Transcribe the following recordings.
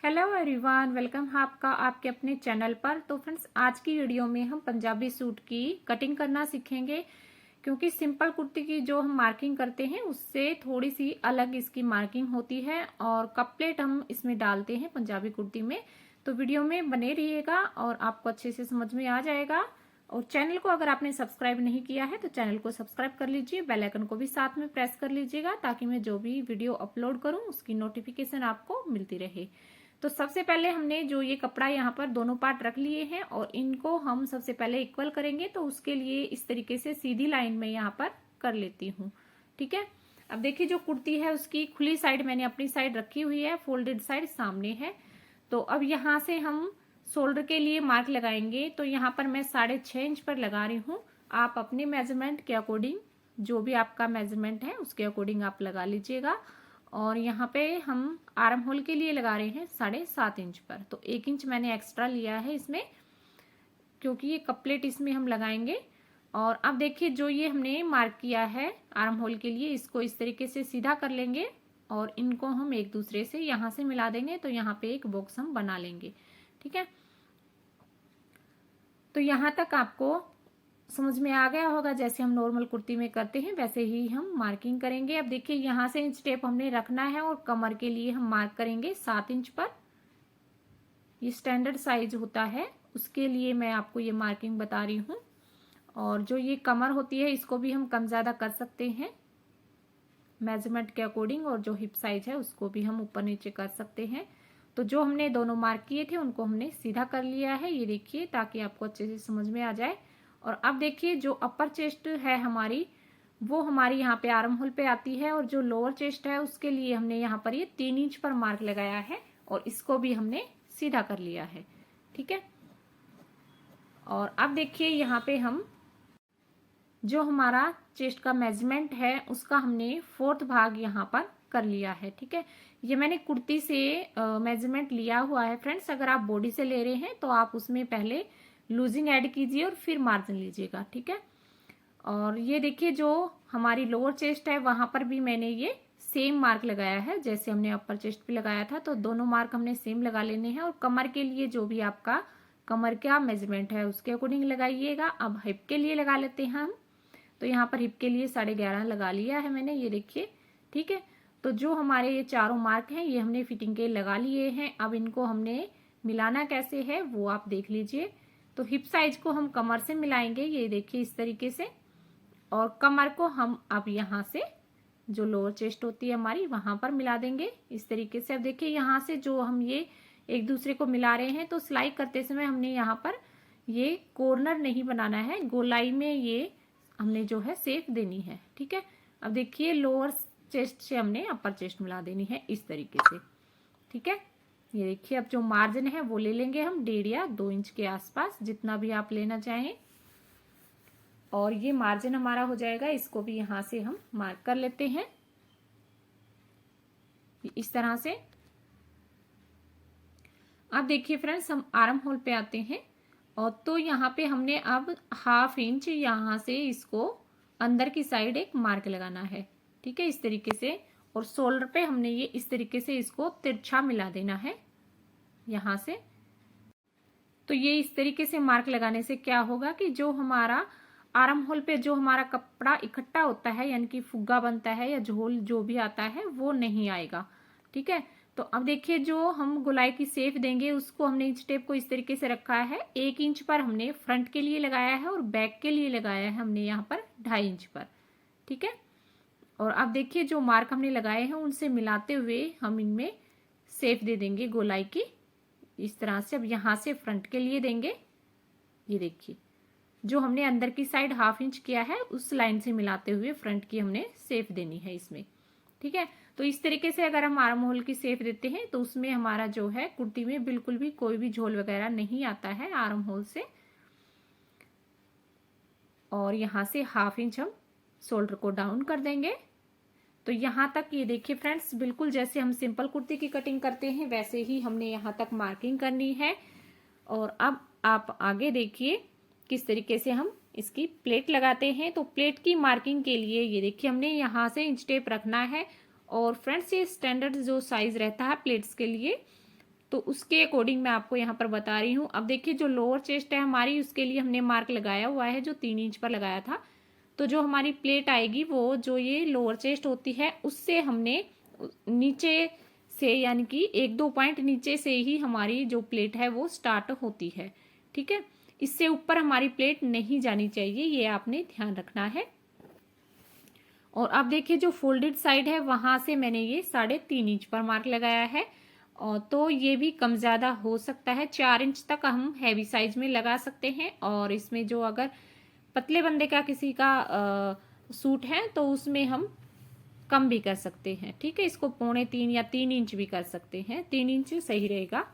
Hello everyone, welcome है आपका आपके अपने चैनल पर। तो फ्रेंड्स, आज की वीडियो में हम पंजाबी सूट की कटिंग करना सीखेंगे, क्योंकि सिंपल कुर्ती की जो हम मार्किंग करते हैं उससे थोड़ी सी अलग इसकी मार्किंग होती है और कप प्लेट हम इसमें डालते हैं पंजाबी कुर्ती में। तो वीडियो में बने रहिएगा और आपको अच्छे से समझ में आ जाएगा। और चैनल को अगर आपने सब्सक्राइब नहीं किया है तो चैनल को सब्सक्राइब कर लीजिए, बेल आइकन को भी साथ में प्रेस कर लीजिएगा ताकि मैं जो भी वीडियो अपलोड करूं उसकी नोटिफिकेशन आपको मिलती रहे। तो सबसे पहले हमने जो ये कपड़ा यहाँ पर दोनों पार्ट रख लिए हैं और इनको हम सबसे पहले इक्वल करेंगे। तो उसके लिए इस तरीके से सीधी लाइन में यहाँ पर कर लेती हूँ। ठीक है, अब देखिए जो कुर्ती है उसकी खुली साइड मैंने अपनी साइड रखी हुई है, फोल्डेड साइड सामने है। तो अब यहाँ से हम शोल्डर के लिए मार्क लगाएंगे। तो यहाँ पर मैं 6.5 इंच पर लगा रही हूँ। आप अपने मेजरमेंट के अकॉर्डिंग, जो भी आपका मेजरमेंट है उसके अकॉर्डिंग आप लगा लीजिएगा। और यहाँ पे हम आर्म होल के लिए लगा रहे हैं 7.5 इंच पर। तो 1 इंच मैंने एक्स्ट्रा लिया है इसमें, क्योंकि ये कप प्लेट इसमें हम लगाएंगे। और अब देखिए जो ये हमने मार्क किया है आर्म होल के लिए, इसको इस तरीके से सीधा कर लेंगे और इनको हम एक दूसरे से यहाँ से मिला देंगे। तो यहाँ पे एक बॉक्स हम बना लेंगे। ठीक है, तो यहाँ तक आपको समझ में आ गया होगा। जैसे हम नॉर्मल कुर्ती में करते हैं वैसे ही हम मार्किंग करेंगे। अब देखिए यहाँ से इंच टेप हमने रखना है और कमर के लिए हम मार्क करेंगे 7 इंच पर। ये स्टैंडर्ड साइज होता है, उसके लिए मैं आपको ये मार्किंग बता रही हूँ। और जो ये कमर होती है इसको भी हम कम ज्यादा कर सकते हैं मेजरमेंट के अकॉर्डिंग, और जो हिप साइज है उसको भी हम ऊपर नीचे कर सकते हैं। तो जो हमने दोनों मार्क किए थे उनको हमने सीधा कर लिया है, ये देखिए, ताकि आपको अच्छे से समझ में आ जाए। और अब देखिए जो अपर चेस्ट है हमारी, वो हमारी यहाँ पे आर्म होल पे आती है, और जो लोअर चेस्ट है उसके लिए हमने यहाँ पर ये 3 इंच पर मार्क लगाया है और इसको भी हमने सीधा कर लिया है। ठीक है, और अब देखिए यहाँ पे हम जो हमारा चेस्ट का मेजरमेंट है उसका हमने 4th भाग यहाँ पर कर लिया है। ठीक है, ये मैंने कुर्ती से मेजरमेंट लिया हुआ है फ्रेंड्स। अगर आप बॉडी से ले रहे हैं तो आप उसमें पहले लूजिंग ऐड कीजिए और फिर मार्जिन लीजिएगा। ठीक है, और ये देखिए जो हमारी लोअर चेस्ट है वहां पर भी मैंने ये सेम मार्क लगाया है जैसे हमने अपर चेस्ट पे लगाया था। तो दोनों मार्क हमने सेम लगा लेने हैं। और कमर के लिए जो भी आपका कमर का मेजरमेंट है उसके अकॉर्डिंग लगाइएगा। अब हिप के लिए लगा लेते हैं हम। तो यहाँ पर हिप के लिए 11.5 लगा लिया है मैंने, ये देखिए। ठीक है, तो जो हमारे ये चारों मार्क हैं ये हमने फिटिंग के लगा लिए हैं। अब इनको हमने मिलाना कैसे है वो आप देख लीजिए। तो हिप साइज को हम कमर से मिलाएंगे, ये देखिए इस तरीके से। और कमर को हम अब यहाँ से जो लोअर चेस्ट होती है हमारी वहां पर मिला देंगे इस तरीके से। अब देखिए यहाँ से जो हम ये एक दूसरे को मिला रहे हैं, तो सिलाई करते समय हमने यहाँ पर ये कॉर्नर नहीं बनाना है, गोलाई में ये हमने जो है शेप देनी है। ठीक है, अब देखिए लोअर चेस्ट से हमने अपर चेस्ट मिला देनी है इस तरीके से। ठीक है, ये देखिए अब जो मार्जिन है वो ले लेंगे हम 1.5 या 2 इंच के आसपास, जितना भी आप लेना चाहें। और ये मार्जिन हमारा हो जाएगा, इसको भी यहां से हम मार्क कर लेते हैं इस तरह से। अब देखिए फ्रेंड्स, हम आर्म होल पे आते हैं। और तो यहाँ पे हमने अब 1/2 इंच यहाँ से इसको अंदर की साइड एक मार्क लगाना है। ठीक है, इस तरीके से। और शोल्डर पे हमने ये इस तरीके से इसको तिरछा मिला देना है यहाँ से। तो ये इस तरीके से मार्क लगाने से क्या होगा कि जो हमारा आर्म होल पे जो हमारा कपड़ा इकट्ठा होता है, यानी कि फुग्गा बनता है या झोल जो भी आता है, वो नहीं आएगा। ठीक है, तो अब देखिए जो हम गोलाई की शेप देंगे उसको हमने इंच टेप को इस तरीके से रखा है। 1 इंच पर हमने फ्रंट के लिए लगाया है और बैक के लिए लगाया है हमने यहाँ पर 2.5 इंच पर। ठीक है, और अब देखिए जो मार्क हमने लगाए हैं उनसे मिलाते हुए हम इनमें शेप दे देंगे गोलाई की इस तरह से। अब यहाँ से फ्रंट के लिए देंगे, ये देखिए जो हमने अंदर की साइड 1/2 इंच किया है उस लाइन से मिलाते हुए फ्रंट की हमने शेप देनी है इसमें। ठीक है, तो इस तरीके से अगर हम आर्म होल की शेप देते हैं तो उसमें हमारा जो है कुर्ती में बिल्कुल भी कोई भी झोल वगैरह नहीं आता है आर्म होल से। और यहाँ से 1/2 इंच हम शोल्डर को डाउन कर देंगे। तो यहाँ तक ये देखिए फ्रेंड्स, बिल्कुल जैसे हम सिंपल कुर्ती की कटिंग करते हैं वैसे ही हमने यहाँ तक मार्किंग करनी है। और अब आप आगे देखिए किस तरीके से हम इसकी प्लेट लगाते हैं। तो प्लेट की मार्किंग के लिए ये देखिए हमने यहाँ से इंच टेप रखना है। और फ्रेंड्स ये स्टैंडर्ड जो साइज रहता है प्लेट्स के लिए तो उसके अकॉर्डिंग मैं आपको यहाँ पर बता रही हूँ। अब देखिए जो लोअर चेस्ट है हमारी, उसके लिए हमने मार्क लगाया हुआ है जो 3 इंच पर लगाया था। तो जो हमारी प्लेट आएगी वो जो ये लोअर चेस्ट होती है उससे हमने नीचे से, यानी कि 1-2 पॉइंट नीचे से ही हमारी जो प्लेट है वो स्टार्ट होती है। ठीक है, इससे ऊपर हमारी प्लेट नहीं जानी चाहिए, ये आपने ध्यान रखना है। और अब देखिए जो फोल्डेड साइड है वहां से मैंने ये 3.5 इंच पर मार्क लगाया है। और तो ये भी कम ज्यादा हो सकता है, 4 इंच तक हम हैवी साइज में लगा सकते हैं। और इसमें जो अगर पतले बंदे का किसी का सूट है तो उसमें हम कम भी कर सकते हैं। ठीक है, इसको 2.25 या 3 इंच भी कर सकते हैं, 3 इंच सही रहेगा।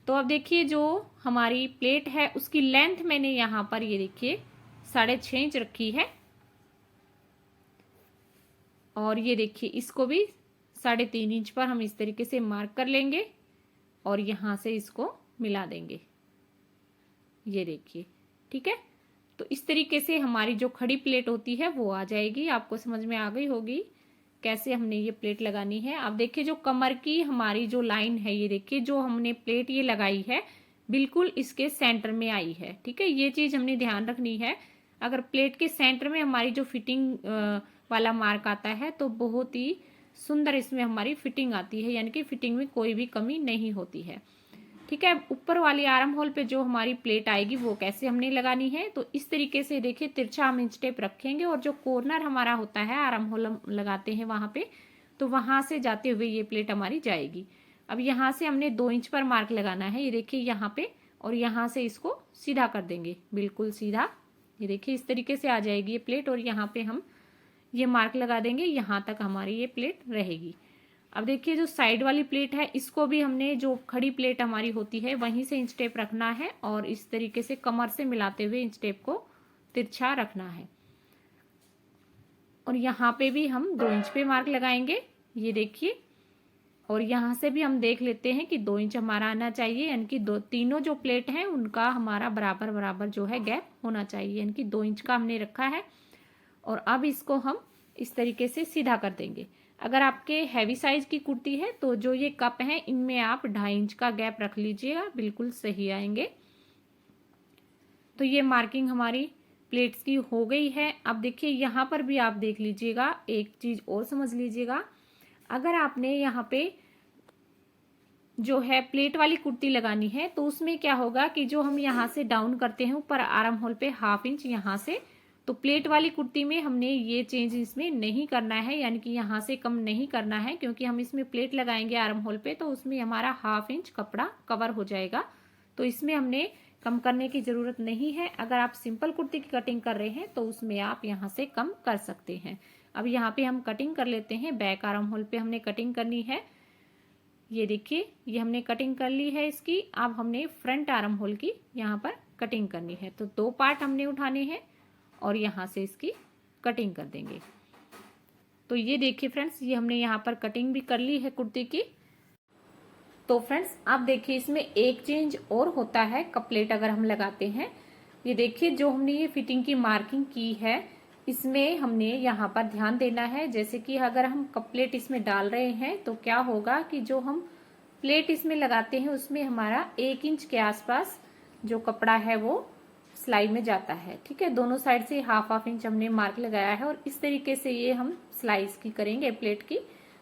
तो अब देखिए जो हमारी प्लेट है उसकी लेंथ मैंने यहाँ पर ये देखिए 6.5 इंच रखी है। और ये देखिए इसको भी 3.5 इंच पर हम इस तरीके से मार्क कर लेंगे और यहां से इसको मिला देंगे, ये देखिए। ठीक है, तो इस तरीके से हमारी जो खड़ी प्लेट होती है वो आ जाएगी। आपको समझ में आ गई होगी कैसे हमने ये प्लेट लगानी है। अब देखिए जो कमर की हमारी जो लाइन है, ये देखिए जो हमने प्लेट ये लगाई है बिल्कुल इसके सेंटर में आई है। ठीक है, ये चीज हमने ध्यान रखनी है। अगर प्लेट के सेंटर में हमारी जो फिटिंग वाला मार्क आता है तो बहुत ही सुंदर इसमें हमारी फिटिंग आती है, यानी कि फिटिंग में कोई भी कमी नहीं होती है। ठीक है, ऊपर वाली आर्म होल पे जो हमारी प्लेट आएगी वो कैसे हमने लगानी है, तो इस तरीके से देखिए तिरछा हम इंच टेप रखेंगे और जो कॉर्नर हमारा होता है आर्म होल हम लगाते हैं वहां पे, तो वहां से जाते हुए ये प्लेट हमारी जाएगी। अब यहाँ से हमने 2 इंच पर मार्क लगाना है, ये देखिए यहाँ पे, और यहाँ से इसको सीधा कर देंगे, बिल्कुल सीधा। ये देखिए इस तरीके से आ जाएगी ये प्लेट और यहाँ पे हम ये मार्क लगा देंगे, यहाँ तक हमारी ये प्लेट रहेगी। अब देखिए जो साइड वाली प्लेट है इसको भी हमने, जो खड़ी प्लेट हमारी होती है वहीं से इंच टेप रखना है और इस तरीके से कमर से मिलाते हुए इंच टेप को तिरछा रखना है। और यहाँ पे भी हम 2 इंच पे मार्क लगाएंगे, ये देखिए। और यहाँ से भी हम देख लेते हैं कि 2 इंच हमारा आना चाहिए, यानी कि तीनों जो प्लेट हैं उनका हमारा बराबर बराबर जो है गैप होना चाहिए, यानी कि 2 इंच का हमने रखा है। और अब इसको हम इस तरीके से सीधा कर देंगे। अगर आपके हैवी साइज की कुर्ती है तो जो ये कप है इनमें आप 2.5 इंच का गैप रख लीजिएगा, बिल्कुल सही आएंगे। तो ये मार्किंग हमारी प्लेट्स की हो गई है। अब देखिए यहाँ पर भी आप देख लीजिएगा, एक चीज और समझ लीजिएगा। अगर आपने यहाँ पे जो है प्लेट वाली कुर्ती लगानी है तो उसमें क्या होगा कि जो हम यहाँ से डाउन करते हैं ऊपर आर्म होल पे 1/2 इंच यहाँ से, तो प्लेट वाली कुर्ती में हमने ये चेंज इसमें नहीं करना है, यानी कि यहाँ से कम नहीं करना है, क्योंकि हम इसमें प्लेट लगाएंगे आर्म होल पे तो उसमें हमारा 1/2 इंच कपड़ा कवर हो जाएगा। तो इसमें हमने कम करने की जरूरत नहीं है। अगर आप सिंपल कुर्ती की कटिंग कर रहे हैं तो उसमें आप यहाँ से कम कर सकते हैं। अब यहाँ पे हम कटिंग कर लेते हैं। बैक आर्म होल पे हमने कटिंग करनी है, ये देखिए ये हमने कटिंग कर ली है इसकी। अब हमने फ्रंट आर्म होल की यहाँ पर कटिंग करनी है, तो 2 पार्ट हमने उठाने हैं और यहाँ से इसकी कटिंग कर देंगे। तो ये देखिए फ्रेंड्स, ये हमने यहाँ पर कटिंग भी कर ली है कुर्ती की। तो फ्रेंड्स आप देखिए इसमें एक चेंज और होता है कप प्लेट अगर हम लगाते हैं। ये देखिए जो हमने ये फिटिंग की मार्किंग की है इसमें हमने यहाँ पर ध्यान देना है। जैसे कि अगर हम कप प्लेट इसमें डाल रहे हैं तो क्या होगा कि जो हम प्लेट इसमें लगाते हैं उसमें हमारा 1 इंच के आसपास जो कपड़ा है वो सिलाई में जाता है। ठीक है, दोनों साइड से 1/2 इंच हमने मार्क लगाया है और इस तरीके से ये हम सिलाई इसकी करेंगे प्लेट की,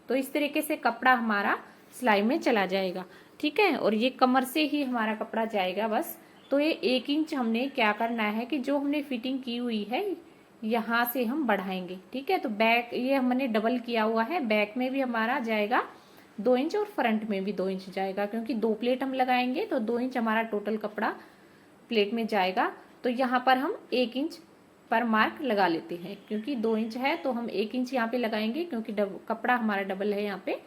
तो इस तरीके से कपड़ा हमारा सिलाई में चला जाएगा। ठीक है, और ये कमर से ही हमारा कपड़ा जाएगा बस। तो ये 1 इंच हमने क्या करना है कि जो हमने फिटिंग की हुई है यहाँ से हम बढ़ाएंगे। ठीक है, तो बैक ये हमने डबल किया हुआ है, बैक में भी हमारा जाएगा 2 इंच और फ्रंट में भी 2 इंच जाएगा, क्योंकि 2 प्लेट हम लगाएंगे तो 2 इंच हमारा टोटल कपड़ा प्लेट में जाएगा। तो यहाँ पर हम 1 इंच पर मार्क लगा लेते हैं, क्योंकि 2 इंच है तो हम 1 इंच यहाँ पे लगाएंगे, क्योंकि कपड़ा हमारा डबल है यहाँ पे।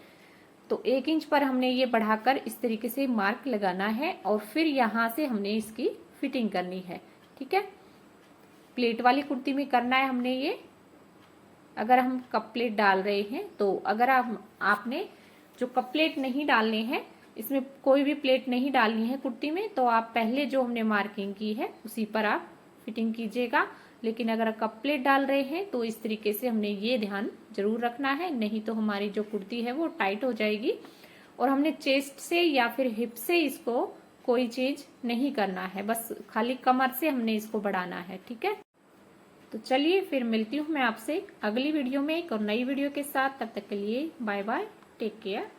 तो 1 इंच पर हमने ये बढ़ाकर इस तरीके से मार्क लगाना है और फिर यहाँ से हमने इसकी फिटिंग करनी है। ठीक है, प्लेट वाली कुर्ती में करना है हमने ये। अगर हम कप प्लेट डाल रहे हैं तो अगर आपने जो कप प्लेट नहीं डालने हैं, इसमें कोई भी प्लेट नहीं डालनी है कुर्ती में, तो आप पहले जो हमने मार्किंग की है उसी पर आप फिटिंग कीजिएगा। लेकिन अगर कप प्लेट डाल रहे हैं तो इस तरीके से हमने ये ध्यान जरूर रखना है, नहीं तो हमारी जो कुर्ती है वो टाइट हो जाएगी और हमने चेस्ट से या फिर हिप से इसको कोई चीज नहीं करना है, बस खाली कमर से हमने इसको बढ़ाना है। ठीक है, तो चलिए फिर मिलती हूँ मैं आपसे अगली वीडियो में एक और नई वीडियो के साथ। तब तक के लिए बाय बाय, टेक केयर।